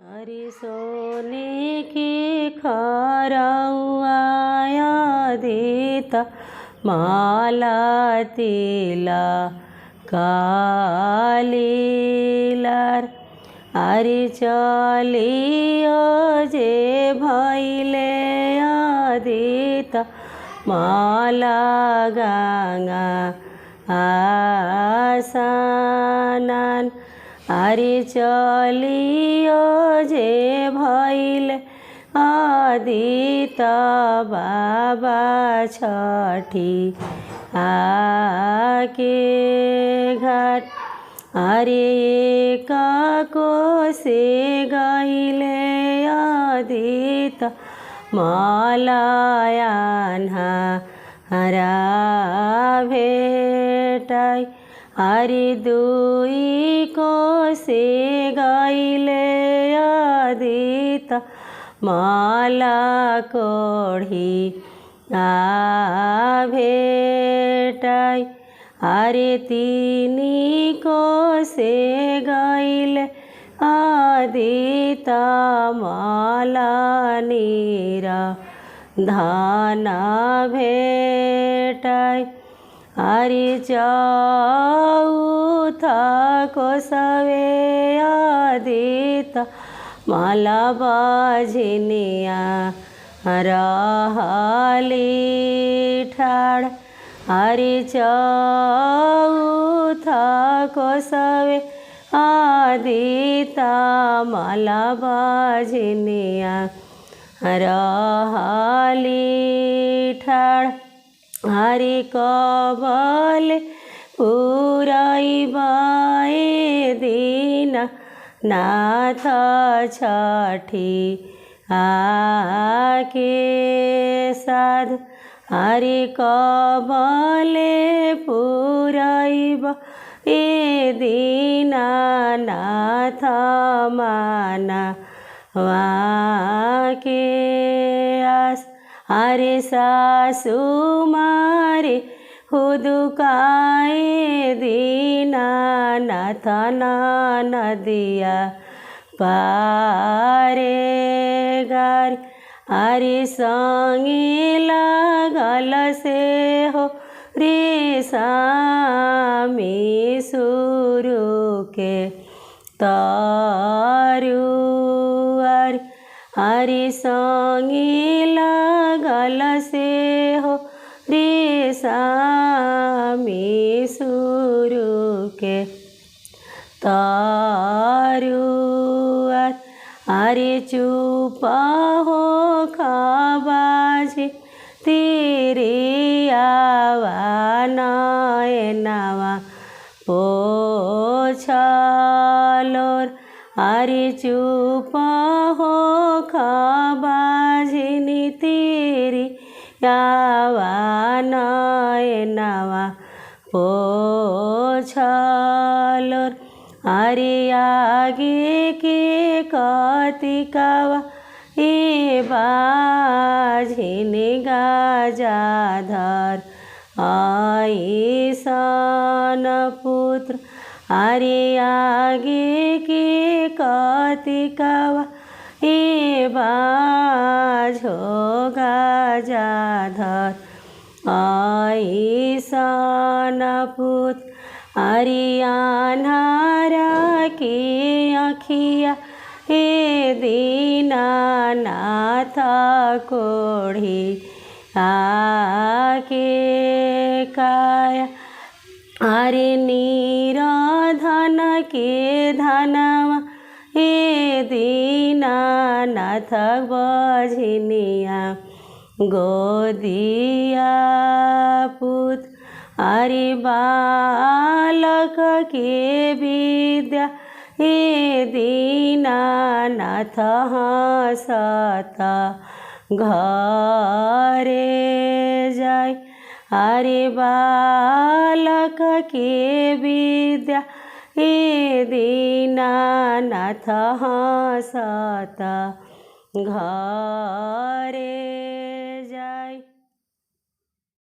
अरे सोने की खरौआया देता माला तिला कालीलार। अरे चलियो जे भैले आदिता माला गंगा आसनान। अरे चलियो जे भैले आदिता बाबा छठी आके घाट। अरे काको से गईले आदिता मालायान्हा हरा भेटाई। अरे दुई को से गईले आदिता माला कोढ़ी भेटाई। अरे तीनी को से गईले आदिता माला नीरा धाना भेटाई। अरे चौथा को सवे आदिता माला बाझनिया रहली ठाड़। अरे चौथा को सवे आदिता माला बाझनिया रहली ठाड़। हरि कबल पुरैबाए दीना नाथ छठी आके साध। हरि कबले पुरैबा ए दीना नाथ माना वाके आस। अरे सासु मारे हुदुकाए दीना नाथ नदिया पारे गार। अरे संगे लागल से हो रे सामी सुरु के तारुआर। हरि संगे लागल से हो रे सामी सुरु के तारुआर। अरे चुप हो खाबाजे तेरे आवा पोछलोर। अरे चुप हो खाबाजिनी तेरी नवा पोछलोर। अरे आगे के कतिकावा ए बाझिनी गाजाधर आईसन पुत्र। अरे आगे के कतिकावा ए बाझो गाजाधर आईसन पुत्र। अरे अन्हारा के अखिया हे दीना नाथ कोढ़ी आके काया। अरे निराधन के धनवा हे दीना नाथ बझनिया गोदिया पुत्र। अरे बालक के विद्या हे दीना नाथ हंसता घरे जाय। अरे बालक के विद्या हे दीना नाथ हंसता घरे